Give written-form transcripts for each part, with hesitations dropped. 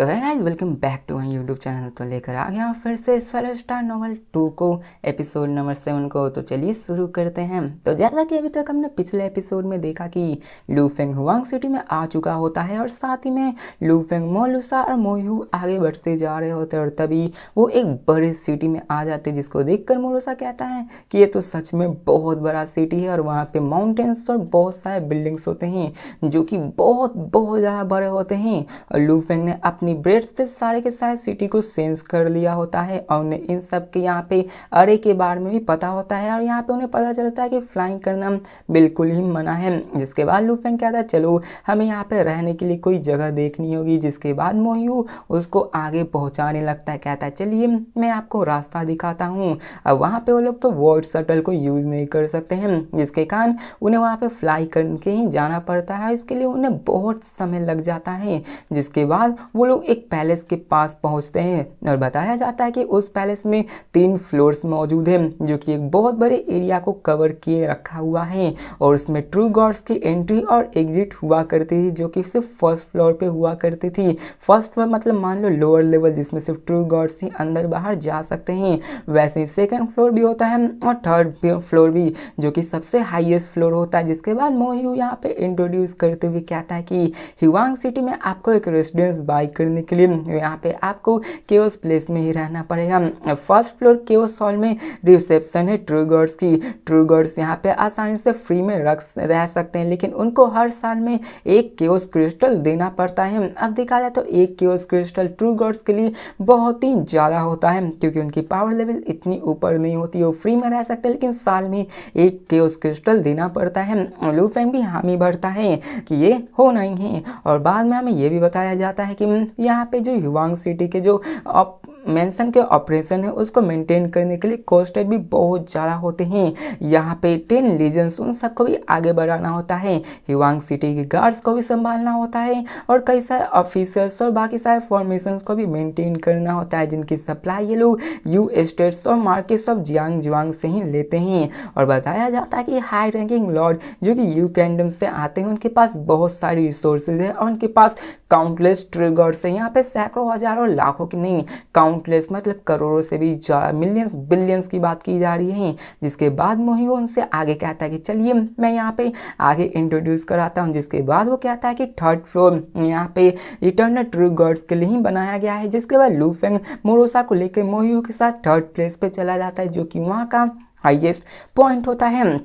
तो है guys, welcome back to my YouTube channel. तो लेकर आ गया हूँ फिर से स्वेलो स्टार नॉवल 2 को, एपिसोड नंबर 7 को। तो चलिए शुरू करते हैं। तो जैसा कि अभी तक हमने पिछले एपिसोड में देखा कि लू फेंग हुआंग सिटी में आ चुका होता है और साथ ही में लू फेंग, मोलूसा और मोयू आगे बढ़ते जा रहे होते हैं और तभी वो एक बड़ी सिटी में आ जाते हैं, जिसको देखकर मोलूसा कहता है कि ये तो सच में बहुत बड़ा सिटी है और वहाँ पे माउंटेन्स और बहुत सारे बिल्डिंग्स होते हैं जो कि बहुत बहुत ज़्यादा बड़े होते हैं। और लू फेंग ने अपनी ब्रेथ से सारे के सारे सिटी को सेंस कर लिया होता है और उन्हें इन सब के यहाँ पे अरे के बारे में भी पता होता है और यहाँ पे उन्हें पता चलता है कि फ्लाइंग करना बिल्कुल ही मना है। जिसके बाद लू फेंग कहता है चलो हमें यहाँ पे रहने के लिए कोई जगह देखनी होगी। जिसके बाद मोयू उसको आगे पहुँचाने लगता है, कहता है चलिए मैं आपको रास्ता दिखाता हूँ। अब वहाँ पे वो लोग तो वॉर्ड शटल को यूज़ नहीं कर सकते हैं, जिसके कारण उन्हें वहाँ पे फ्लाई करके ही जाना पड़ता है। इसके लिए उन्हें बहुत समय लग जाता है। जिसके बाद वो लोग एक पैलेस के पास पहुंचते हैं और बताया जाता है कि उस पैलेस में 3 फ्लोर्स मौजूद हैं जो कि एक बहुत बड़े एरिया को कवर किए रखा हुआ है और उसमें ट्रू गॉड्स की एंट्री और एग्जिट हुआ करती थी, जो कि सिर्फ फर्स्ट फ्लोर पे हुआ करती थी। फर्स्ट फ्लोर मतलब मान लो लोअर लेवल, जिसमें सिर्फ ट्रू गॉड्स ही अंदर बाहर जा सकते हैं। वैसे ही सेकंड फ्लोर भी होता है और थर्ड फ्लोर भी, जो कि सबसे हाईएस्ट फ्लोर होता है। जिसके बाद मोयू यहाँ पे इंट्रोड्यूस करते हुए कहता है कि हुआंग सिटी में आपको एक रेसिडेंस बाय करने के लिए यहाँ पे आपको केओस प्लेस में ही रहना पड़ेगा। फर्स्ट फ्लोर केओस हॉल में रिसेप्शन है ट्रू गॉड्स की। ट्रू गॉड्स यहाँ पे आसानी से फ्री में रह सकते हैं, लेकिन उनको हर साल में एक केओस क्रिस्टल देना पड़ता है। अब देखा जाए तो एक केओस क्रिस्टल ट्रू गॉड्स के लिए बहुत ही ज़्यादा होता है, क्योंकि उनकी पावर लेवल इतनी ऊपर नहीं होती। वो फ्री में रह सकते हैं, लेकिन साल में एक केओस क्रिस्टल देना पड़ता है। लू फेंग भी हामी भरता है कि ये होना ही है। और बाद में हमें ये भी बताया जाता है कि यहाँ पे जो हुआंग सिटी के जो मेंशन के ऑपरेशन है उसको मेंटेन करने के लिए कॉस्टेड भी बहुत ज़्यादा होते हैं। यहाँ पे 10 लीजेंस उन सबको भी आगे बढ़ाना होता है, हुआंग सिटी के गार्ड्स को भी संभालना होता है और कई सारे ऑफिसर्स और बाकी सारे फॉर्मेशंस को भी मेंटेन करना होता है, जिनकी सप्लाई ये लोग यू एस्टेट्स और मार्केट्स ऑफ जियांग जुआंग से ही लेते हैं। और बताया जाता है कि हाई रैंकिंग लॉर्ड जो कि यू किंगडम से आते हैं, उनके पास बहुत सारी रिसोर्सेज है और उनके पास काउंटलेस ट्रिगर्स है। यहाँ पे सैकड़ों हजारों लाखों की नहीं, काउंटलेस मतलब करोड़ों से भी मिलियंस बिलियंस की बात की जा रही है। जिसके बाद मोहियो उनसे आगे कहता है कि चलिए मैं यहाँ पे आगे इंट्रोड्यूस कराता हूँ। जिसके बाद वो कहता है कि थर्ड फ्लोर यहाँ पे इटर्नल ट्रू गॉड्स के लिए ही बनाया गया है। जिसके बाद लू फेंग मोरोसा को लेकर मोहियो के साथ थर्ड प्लेस पे चला जाता है, जो कि वहाँ का हाईएस्ट पॉइंट होता है।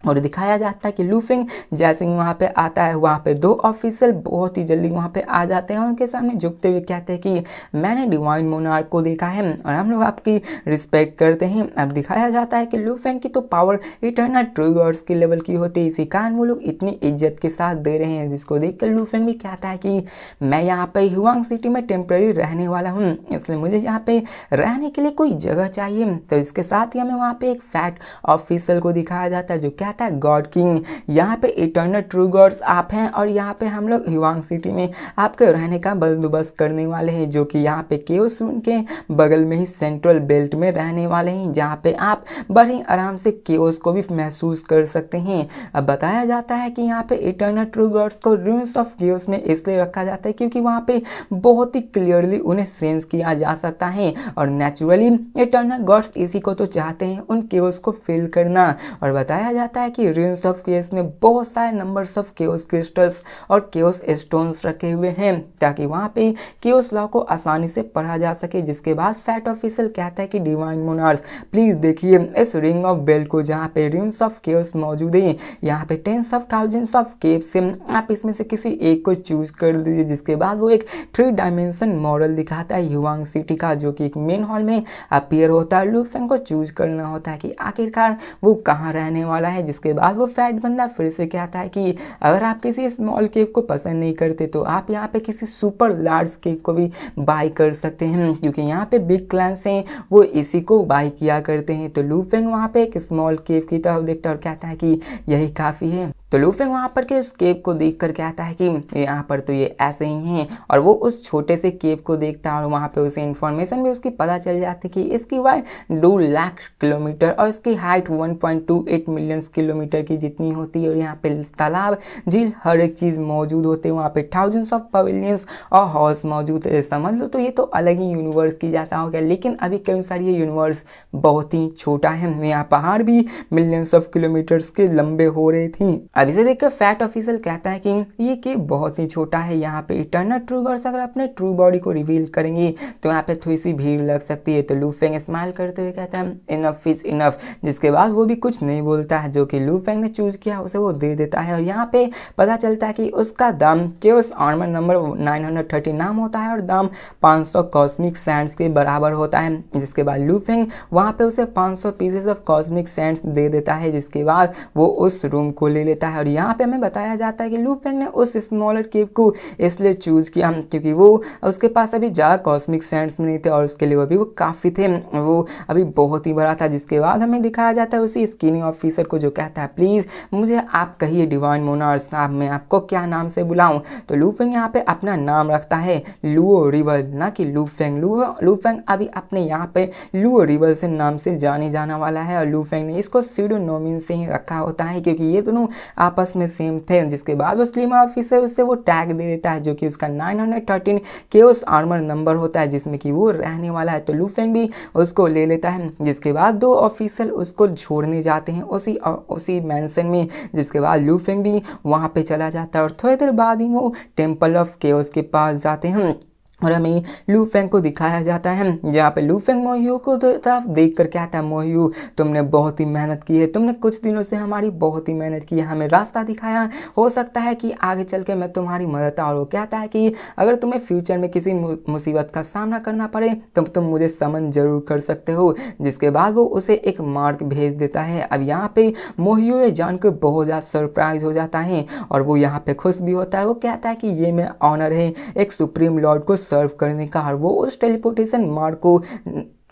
और दिखाया जाता है कि लू फेंग जैसे ही वहाँ पे आता है, वहाँ पे 2 ऑफिसर बहुत ही जल्दी वहाँ पे आ जाते हैं। उनके सामने झुकते हुए कहते हैं कि मैंने डिवाइन मोनार्क को देखा है और हम लोग आपकी रिस्पेक्ट करते हैं। अब दिखाया जाता है कि लू फेंग की तो पावर इटर्नल ट्रू गॉड्स की लेवल की होती है, इसी कारण वो लोग इतनी इज्जत के साथ दे रहे हैं। जिसको देख कर लू फेंग भी कहता है कि मैं यहाँ पे हुआंग सिटी में टेम्प्रेरी रहने वाला हूँ, इसलिए मुझे यहाँ पे रहने के लिए कोई जगह चाहिए। तो इसके साथ ही हमें वहाँ पे एक फैट ऑफिसर को दिखाया जाता है जो कहता है गॉड किंग, यहाँ पे इटर्नल ट्रू गॉड्स आप हैं और यहाँ पे हम लोग हुआंग सिटी में आपके रहने का बंदोबस्त करने वाले हैं, जो कि यहाँ पे केओस रून के बगल में ही सेंट्रल बेल्ट में रहने वाले हैं, जहाँ पे आप बड़े आराम से केओस को भी महसूस कर सकते हैं। अब बताया जाता है कि यहाँ पे इटर्नल ट्रू गॉड्स को रून्स ऑफ केओस में इसलिए रखा जाता है क्योंकि वहाँ पे बहुत ही क्लियरली उन्हें सेंस किया जा सकता है और नेचुरली इटर्नल गॉड्स इसी को तो चाहते हैं, उन केओस को फील करना। और बताया जाता है कि रून्स ऑफ केओस में बहुत सारे नंबर्स ऑफ केओस क्रिस्टल्स और केओस स्टोन्स रखे हुए हैं ताकि वहाँ पे केओस लॉ को आसानी से पढ़ा जा सके। जिसके बाद फैट ऑफिसर कहता है कि डिवाइन मोनार्क्स प्लीज देखिए इस रिंग ऑफ बेल्ट को, जहाँ पे रून्स ऑफ केओस मौजूद है। यहाँ पे tens of thousands of caves से आप इसमें से किसी एक को चूज कर दीजिए। जिसके बाद वो एक 3 डायमेंशन मॉडल दिखाता है हुआंग सिटी का, जो कि एक मेन हॉल में अपीयर होता है। लू फेंग को चूज करना होता है कि आखिरकार वो कहाँ रहने वाला है। जिसके बाद वो फैट बंदा फिर से कहता है कि अगर आप किसी स्मॉल केव को पसंद नहीं करते तो आप यहाँ पे किसी सुपर लार्ज केव को भी बाय कर सकते हैं, क्योंकि यहाँ पे बिग क्लान्स हैं वो इसी को बाय किया करते हैं। तो लू फेंग वहाँ पे एक स्मॉल केव की तरफ देखता है और कहता है कि यही काफ़ी है। तो लू फेंग वहाँ पर के उस केव को देखकर कहता है कि यहाँ पर तो ये ऐसे ही हैं, और वो उस छोटे से केव को देखता है और वहाँ पे उसे इन्फॉर्मेशन भी उसकी पता चल जाती है कि इसकी वाइड 2 लाख किलोमीटर और इसकी हाइट 1.28 मिलियन किलोमीटर की जितनी होती है, और यहाँ पे तालाब, झील, हर एक चीज़ मौजूद होते हैं। वहाँ पे थाउजेंड्स ऑफ पवेलियंस और हॉल्स मौजूद है। समझ लो तो ये तो अलग ही यूनिवर्स की जैसा हो गया, लेकिन अभी के अनुसार ये यूनिवर्स बहुत ही छोटा है। यहाँ पहाड़ भी मिलियंस ऑफ किलोमीटर्स के लंबे हो रहे थे। अब इसे देखकर फैट ऑफिशियल कहता है कि ये केव बहुत ही छोटा है। यहाँ पे इटर्नल ट्रूगर्स अगर अपने ट्रू बॉडी को रिवील करेंगे तो यहाँ पे थोड़ी सी भीड़ लग सकती है। तो लू फेंग स्माइल करते हुए कहता है इनफ इज इनफ, जिसके बाद वो भी कुछ नहीं बोलता है। जो कि लू फेंग ने चूज किया उसे वो दे देता है, और यहाँ पे पता चलता है कि उसका दाम केओस आर्मर नंबर 930 नाम होता है, और दाम 500 कॉस्मिक सैंड्स के बराबर होता है। जिसके बाद लू फेंग वहाँ पे उसे 500 पीसेस ऑफ कॉस्मिक सैंड्स दे देता है, जिसके बाद वो उस रूम को ले लेता है। और यहाँ पे हमें बताया जाता है कि लू फेंग ने उस स्मॉलर केव को इसलिए चूज किया क्योंकि वो उसके पास अभी ज़्यादा कॉस्मिक सैंड्स नहीं थे, और उसके लिए अभी वो काफ़ी थे, वो अभी बहुत ही बड़ा था। जिसके बाद हमें दिखाया जाता है उसी स्किनी ऑफिसर को, जो कहता है प्लीज़ मुझे आप कहिए डिवाइन मोनार्क साहब, मैं आपको क्या नाम से बुलाऊं। तो लू फेंग यहाँ पे अपना नाम रखता है लुओ रिवल, ना कि लू फेंग। लू फेंग अभी अपने यहाँ पे लुओ रिवल से नाम से जाने जाना वाला है, और लू फेंग ने इसको सीडोनोमिन से ही रखा होता है क्योंकि ये दोनों आपस में सेम थे। जिसके बाद वो स्लिमर ऑफिसर उससे वो टैग दे देता है, जो कि उसका 913 केओस आर्मर नंबर होता है, जिसमें कि वो रहने वाला है। तो लू फेंग भी उसको ले लेता है। जिसके बाद दो ऑफिसर उसको छोड़ने जाते हैं उसी मैंसन में। जिसके बाद लू फेंग भी वहाँ पे चला जाता है, और थोड़ी देर बाद ही वो टेम्पल ऑफ केओस के पास जाते हैं, और हमें लू फेंग को दिखाया जाता है, जहाँ पे लू फेंग मोहियो को तरफ देख कर कहता है मोहियो तुमने बहुत ही मेहनत की है, तुमने कुछ दिनों से हमारी बहुत ही मेहनत की है, हमें रास्ता दिखाया, हो सकता है कि आगे चल के मैं तुम्हारी मदद। और वो कहता है कि अगर तुम्हें फ्यूचर में किसी मुसीबत का सामना करना पड़े तो तुम मुझे समन जरूर कर सकते हो। जिसके बाद वो उसे एक मार्क भेज देता है। अब यहाँ पे मोहियो ये जानकर बहुत ज़्यादा सरप्राइज हो जाता है, और वो यहाँ पे खुश भी होता है। वो कहता है कि ये मेरा ऑनर है एक सुप्रीम लॉर्ड को सर्व करने का, और वो उस टेलीपोर्टेशन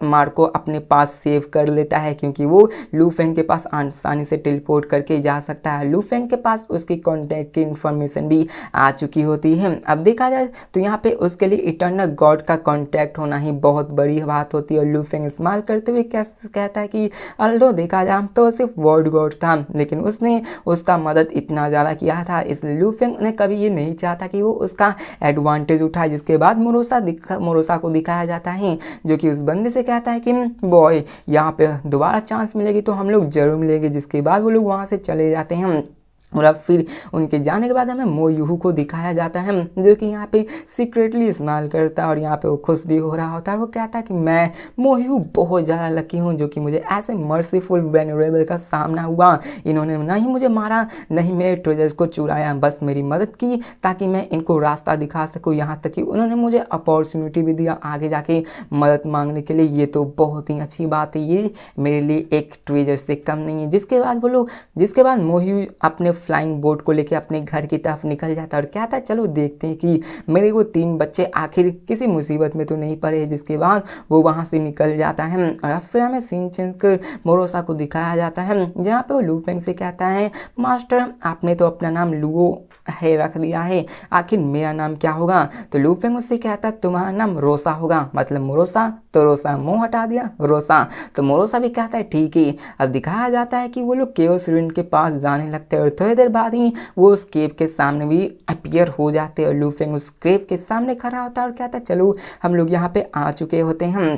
मार्क को अपने पास सेव कर लेता है, क्योंकि वो लू फेंग के पास आसानी से टेलीपोर्ट करके जा सकता है। लू फेंग के पास उसकी कॉन्टैक्ट की इंफॉर्मेशन भी आ चुकी होती है। अब देखा जाए तो यहाँ पे उसके लिए इटर्नल गॉड का कॉन्टैक्ट होना ही बहुत बड़ी बात होती है। और लू फेंग इस्तेमाल करते हुए कहता है कि अल्दो देखा जाए तो सिर्फ वर्ड गॉड था, लेकिन उसने उसका मदद इतना ज़्यादा किया था, इसलिए लू फेंग ने कभी ये नहीं चाहता कि वो उसका एडवांटेज उठाए। जिसके बाद मोरोसा को दिखाया जाता है, जो कि उस बंदे से कहता है कि बॉय यहाँ पे दोबारा चांस मिलेगी तो हम लोग जरूर मिलेंगे। जिसके बाद वो लोग वहाँ से चले जाते हैं, और अब फिर उनके जाने के बाद हमें मोयूहू को दिखाया जाता है, जो कि यहाँ पे सीक्रेटली स्माइल करता है, और यहाँ पे वो खुश भी हो रहा होता है। वो कहता है कि मैं मोयूहू बहुत ज़्यादा लकी हूँ, जो कि मुझे ऐसे मर्सीफुल वेनरेबल का सामना हुआ। इन्होंने ना ही मुझे मारा, नहीं मेरे ट्रेजर्स को चुराया, बस मेरी मदद की ताकि मैं इनको रास्ता दिखा सकूँ। यहाँ तक कि उन्होंने मुझे अपॉर्चुनिटी भी दिया आगे जाके मदद मांगने के लिए। ये तो बहुत ही अच्छी बात है, ये मेरे लिए एक ट्रेजर से कम नहीं है। जिसके बाद मोयूहू अपने फ्लाइंग बोट को लेकर अपने घर की तरफ निकल जाता है, और कहता है चलो देखते हैं कि मेरे वो 3 बच्चे आखिर किसी मुसीबत में तो नहीं पड़े। जिसके बाद वो वहाँ से निकल जाता है, और अब फिर हमें सीन चेंज कर मोरोसा को दिखाया जाता है, जहाँ पे वो लू फेंग से कहता है मास्टर आपने तो अपना नाम लुओ है रख दिया है, आखिर मेरा नाम क्या होगा। तो लू फेंग उससे कहता है तुम्हारा नाम रोसा होगा, मतलब मोरोसा। तो रोसा मुंह हटा दिया रोसा, तो मोरोसा भी कहता है ठीक है। अब दिखाया जाता है कि वो लोग केओस रूइन के पास जाने लगते हैं, और थोड़ी देर बाद ही वो उस केव के सामने भी अपीयर हो जाते हैं, और लू फेंग उस केव के सामने खड़ा होता है और कहता है चलो हम लोग यहाँ पे आ चुके होते हैं।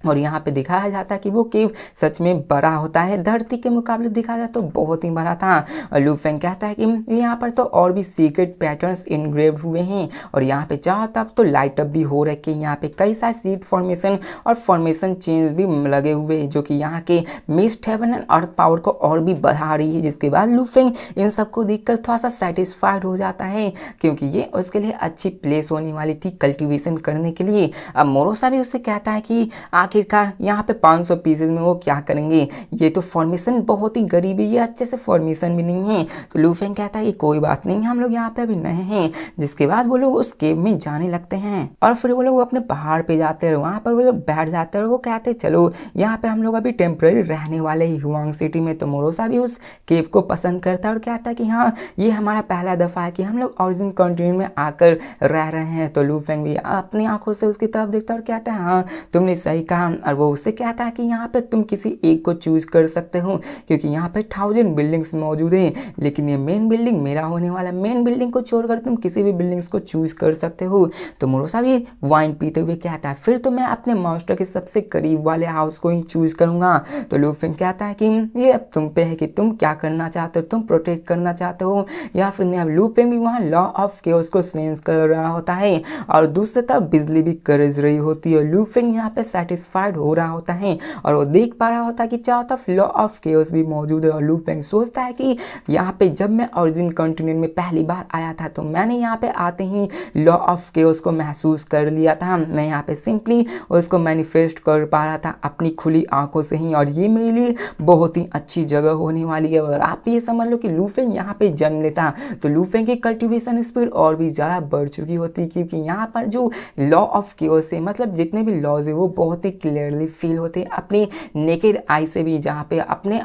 और यहाँ पे दिखाया जाता है कि वो केव सच में बड़ा होता है, धरती के मुकाबले दिखा जाए तो बहुत ही बड़ा था। और लू फेंग कहता है कि यहाँ पर तो और भी सीक्रेट पैटर्न्स इनग्रेव हुए हैं, और यहाँ पे चाहो तब तो लाइट अप भी हो रखे हैं। यहाँ पे कई सारे सीड फॉर्मेशन और फॉर्मेशन चेंज भी लगे हुए हैं, जो कि यहाँ के mist heaven and earth power को और भी बढ़ा रही है। जिसके बाद लू फेंग इन सबको देखकर थोड़ा सा सेटिस्फाइड हो जाता है, क्योंकि ये उसके लिए अच्छी प्लेस होने वाली थी कल्टिवेशन करने के लिए। अब मोरोसा भी उससे कहता है कि आखिरकार यहाँ पे 500 पीसेज में वो क्या करेंगे, ये तो फॉर्मेशन बहुत ही गरीबी, ये अच्छे से फॉर्मेशन भी नहीं है। तो लू फेंग कहता है कि कोई बात नहीं, हम लोग यहाँ पे अभी नए हैं। जिसके बाद वो लोग उस केव में जाने लगते हैं, और फिर वो लोग अपने पहाड़ पे जाते हैं, वहाँ पर वो लोग बैठ जाते हैं, और वो कहते हैं चलो यहाँ पे हम लोग अभी टेम्परेरी रहने वाले ही हुआंग सिटी में। तो मोरोसा भी उस केव को पसंद करता है, और कहता है कि हाँ ये हमारा पहला दफ़ा है कि हम लोग ओरिजिन कॉन्टिनेंट में आकर रह रहे हैं। तो लू फेंग भी अपनी आंखों से उसकी तरफ देखता है और कहता है हाँ तुमने सही कहा, था और वो उससे कहता है कि यहाँ पे तुम किसी एक को चूज कर सकते हो क्योंकि यहाँ पे 1000 बिल्डिंग्स मौजूद हैं, लेकिन ये मेन बिल्डिंग मेरा होने वाला, मेन बिल्डिंग को छोड़कर तुम किसी भी बिल्डिंग्स को चूज कर सकते हो। तो मोरोसा भी वाइन पीते हुए कहता है फिर तो मैं अपने मास्टर के सबसे करीब वाले हाउस को ही चूज करूंगा। तो लूफिंग कहता है कि ये अब तुम पे है कि तुम क्या करना चाहते हो, तुम प्रोटेक्ट करना चाहते हो या फिर नहीं। लूफिंग भी वहाँ लॉ ऑफ केओस को सेंस कर रहा होता है और दूसरी तरफ बिजली भी गरज रही होती है। लूफिंग यहाँ पे सेटिस्फाइड हो रहा होता है और वो देख पा रहा होता है कि चारों तरफ लॉ ऑफ केओस भी मौजूद है। और लूफिंग सोचता है कि यहाँ पे जब मैं ओरिजिन कॉन्टिनेंट में पहली बार आया था तो मैंने यहाँ पे आते ही लॉ ऑफ केओस को महसूस कर लिया था। मैं यहाँ पे सिंपली उसको मैनिफेस्ट कर पा रहा था अपनी खुली आंखों से ही और ये मेरे लिए बहुत ही अच्छी जगह होने वाली है। और आप ये समझ लो कि लूफिंग यहाँ पे जन्म लेता तो लूफिंग की कल्टीवेशन स्पीड और भी ज़्यादा बढ़ चुकी होती क्योंकि यहाँ पर जो लॉ ऑफ केओस है, मतलब जितने भी लॉज है वो बहुत ही क्लियरली फील होते अपनी नेकेड आई से भी, जहाँ पे अपने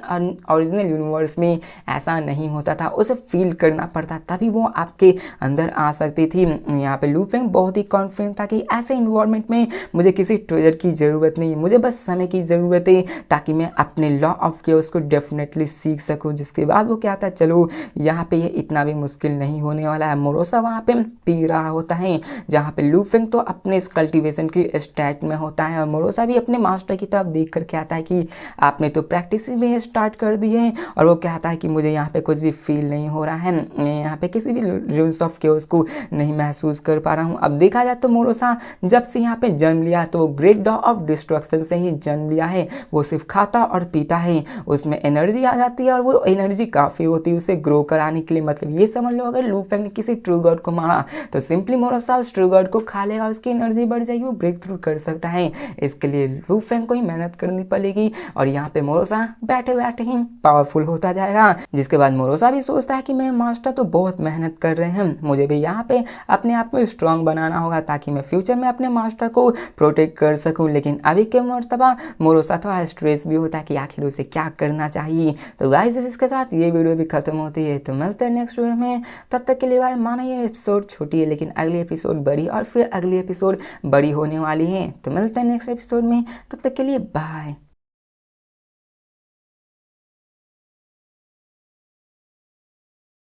ओरिजिनल यूनिवर्स में ऐसा नहीं होता था, उसे फील करना पड़ता तभी वो आपके अंदर आ सकती थी। यहाँ पे लूफिंग बहुत ही कॉन्फिडेंट था कि ऐसे इन्वायरमेंट में मुझे किसी ट्रेजर की ज़रूरत नहीं है, मुझे बस समय की ज़रूरत है ताकि मैं अपने लॉ ऑफ केओस को डेफिनेटली सीख सकूं। जिसके बाद वो कहता है चलो यहाँ पे ये इतना भी मुश्किल नहीं होने वाला है। मोरोसा वहाँ पे पी रहा होता है जहाँ पे लूफिंग तो अपने इस कल्टीवेशन की स्टेट में होता है और मोरोसा भी अपने मास्टर की तरफ देख कर कहता है कि आपने तो प्रैक्टिस में स्टार्ट कर दी है। और वो कहता है कि मुझे यहाँ पे कुछ भी फील नहीं हो रहा है, मैं यहाँ पे किसी भी रूल्स ऑफ केओस को नहीं महसूस कर पा रहा हूँ। अब देखा जाए तो मोरोसा जब से यहाँ पे जन्म लिया तो वो ग्रेट डॉ ऑफ डिस्ट्रक्शन से ही जन्म लिया है। वो सिर्फ खाता और पीता है, उसमें एनर्जी आ जाती है और वो एनर्जी काफ़ी होती है उसे ग्रो कराने के लिए। मतलब ये समझ लो अगर लूफिंग ने किसी ट्रू गॉड को मारा तो सिंपली मोरोसा उस ट्रू गॉड को खा लेगा, उसकी एनर्जी बढ़ जाएगी, वो ब्रेक थ्रू कर सकता है। इसके लिए लूफिंग को ही मेहनत करनी पड़ेगी और यहाँ पे मोरोसा बैठे बैठे ही पावरफुल होता जाएगा। जिसके बाद मोरोसा भी सोचता है कि मैं मास्टर तो बहुत मेहनत कर रहे हैं, मुझे भी यहाँ पे अपने आप को स्ट्रांग बनाना होगा ताकि मैं फ्यूचर में अपने मास्टर को प्रोटेक्ट कर सकूं। लेकिन अभी के मर्तबा मोरोसा थोड़ा स्ट्रेस भी होता है कि आखिर उसे क्या करना चाहिए। तो गाइस इसके साथ ये वीडियो भी खत्म होती है, तो मिलते हैं नेक्स्ट वीडियो में। तब तक के लिए भाई माना ये एपिसोड छोटी है लेकिन अगली एपिसोड बड़ी और फिर अगली एपिसोड बड़ी होने वाली है। तो मिलते हैं नेक्स्ट एपिसोड में, तब तक के लिए बाय।